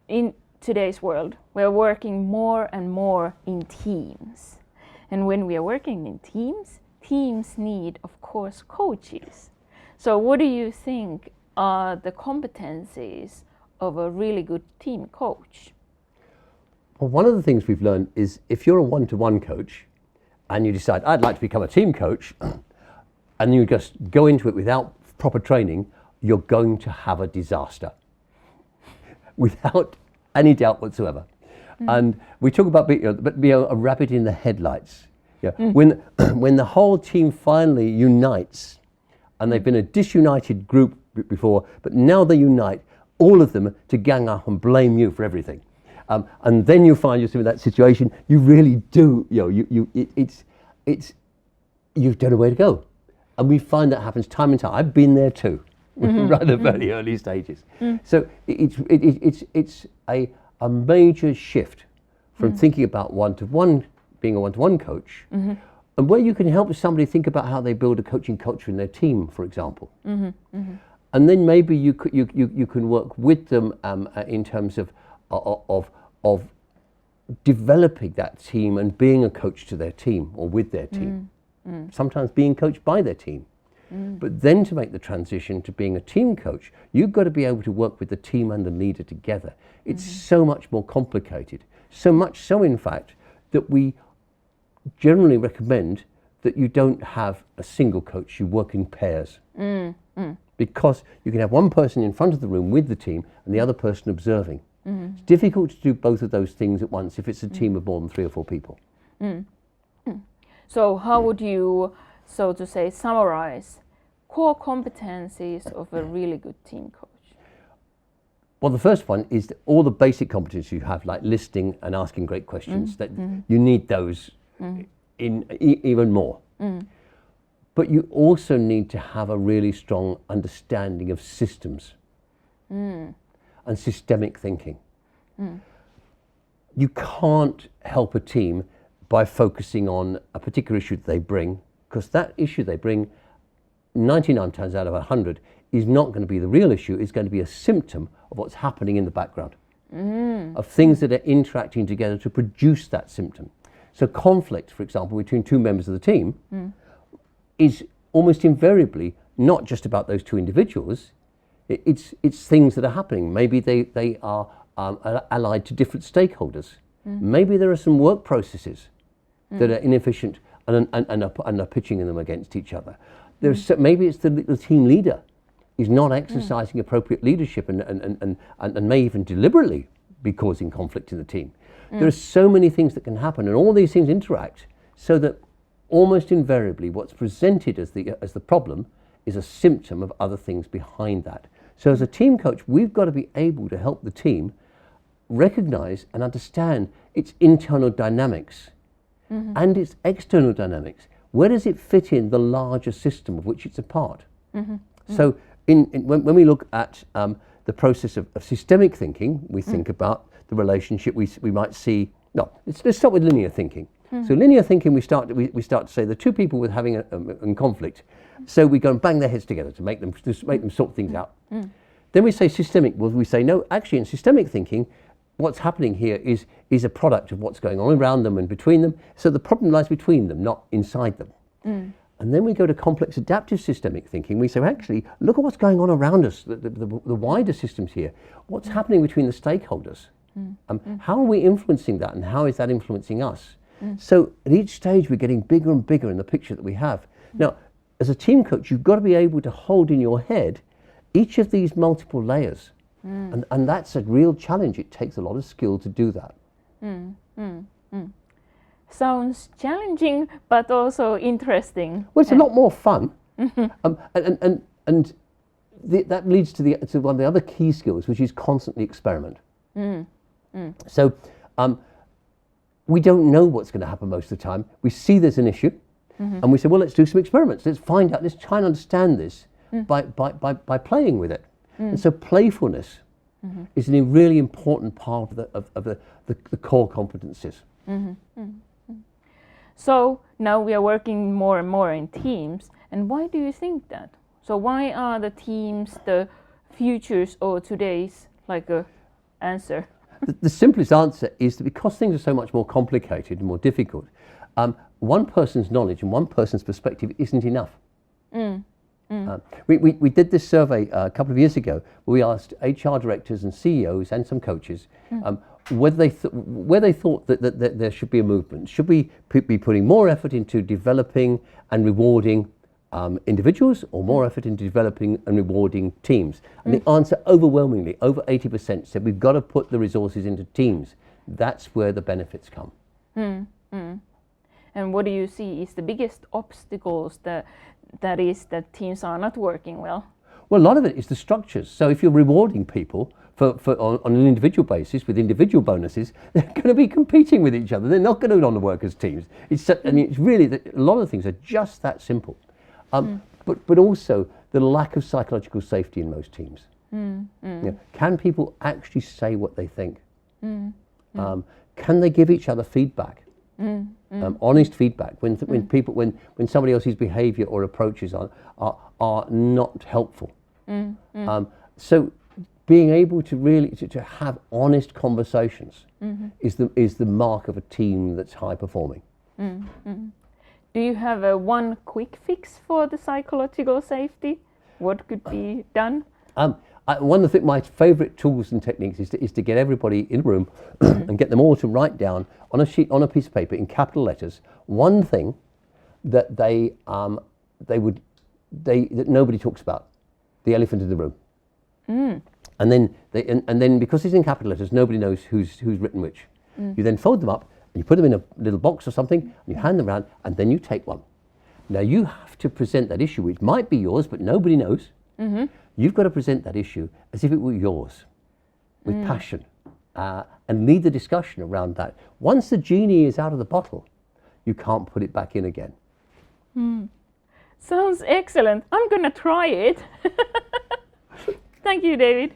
in today's world, we are working more and more in teams. And when we are working in teams, teams need, of course, coaches. So what do you think are the competencies of a really good team coach? Well, one of the things we've learned is if you're a one-to-one coach and you decide, I'd like to become a team coach, and you just go into it without proper training, you're going to have a disaster. Without any doubt whatsoever. And we talk about being a rabbit in the headlights. Yeah. When the whole team finally unites, and they've been a disunited group before, but now they unite, all of them to gang up and blame you for everything. And then you find yourself in that situation, you really do, you don't know where to go. And we find that happens time and time. I've been there too, right at the very early stages. So it's a major shift from thinking about one-to-one, being a one-to-one coach, and where you can help somebody think about how they build a coaching culture in their team, for example. And then maybe you can work with them in terms of developing that team and being a coach to their team or with their team. Sometimes being coached by their team. But then to make the transition to being a team coach, you've got to be able to work with the team and the leader together. It's so much more complicated. So much so, in fact, that we generally recommend that you don't have a single coach, you work in pairs. Because you can have one person in front of the room with the team and the other person observing. It's difficult to do both of those things at once if it's a team of more than 3 or 4 people. So how would you, so to say, summarize core competencies of a really good team coach? Well, the first one is that all the basic competencies you have, like listening and asking great questions, that you need those in even more. But you also need to have a really strong understanding of systems and systemic thinking. You can't help a team by focusing on a particular issue that they bring, because that issue they bring 99 times out of 100 is not going to be the real issue. It's going to be a symptom of what's happening in the background, of things that are interacting together to produce that symptom. So conflict, for example, between 2 members of the team is almost invariably not just about those 2 individuals. It's things that are happening. Maybe they are allied to different stakeholders. Maybe there are some work processes that are inefficient and are pitching them against each other. Maybe it's the team leader is not exercising appropriate leadership and may even deliberately be causing conflict in the team. There are so many things that can happen, and all these things interact so that almost invariably what's presented as the problem is a symptom of other things behind that. So as a team coach, we've got to be able to help the team recognize and understand its internal dynamics and its external dynamics. Where does it fit in the larger system of which it's a part? So when we look at the process of systemic thinking, we think about the relationship we might see. No, let's start with linear thinking. So linear thinking, we start to say the 2 people with having a conflict. So we go and bang their heads together to make them sort things out. Then we say systemic. Well, we say no. Actually, in systemic thinking, what's happening here is a product of what's going on around them and between them. So the problem lies between them, not inside them. And then we go to complex adaptive systemic thinking. We say, actually, look at what's going on around us, the wider systems here. What's happening between the stakeholders? How are we influencing that, and how is that influencing us? So at each stage, we're getting bigger and bigger in the picture that we have. Now, as a team coach, you've got to be able to hold in your head each of these multiple layers. And that's a real challenge. It takes a lot of skill to do that. Sounds challenging, but also interesting. Well, it's a lot more fun. And that leads to one of the other key skills, which is constantly experiment. So we don't know what's going to happen most of the time. We see there's an issue, and we say, well, let's do some experiments. Let's find out. Let's try and understand this by playing with it. And so playfulness is a really important part of the core competencies. So now we are working more and more in teams. And why do you think that? So why are the teams the futures or today's answer? The simplest answer is that because things are so much more complicated and more difficult, one person's knowledge and one person's perspective isn't enough. We did this survey a couple of years ago where we asked HR directors and CEOs and some coaches where they thought that there should be a movement. Should we be putting more effort into developing and rewarding individuals, or more effort into developing and rewarding teams? And the answer overwhelmingly, over 80%, said we've got to put the resources into teams. That's where the benefits come. And what do you see is the biggest obstacles that teams are not working well? Well, a lot of it is the structures. So if you're rewarding people on an individual basis with individual bonuses, they're going to be competing with each other. They're not going to want to work as teams. And it's really a lot of things are just that simple. But also the lack of psychological safety in most teams. You know, can people actually say what they think? Can they give each other feedback? Honest feedback when somebody else's behaviour or approaches are not helpful. So being able to really to have honest conversations is the mark of a team that's high performing. Do you have one quick fix for the psychological safety? What could be done? One of my favourite tools and techniques is to get everybody in a room and get them all to write down on a piece of paper in capital letters one thing that that nobody talks about, the elephant in the room. And then because it's in capital letters, nobody knows who's written which. You then fold them up and you put them in a little box or something and you hand them around and then you take one. Now you have to present that issue, which might be yours but nobody knows. You've got to present that issue as if it were yours, with passion, and lead the discussion around that. Once the genie is out of the bottle, you can't put it back in again. Sounds excellent. I'm going to try it. Thank you, David.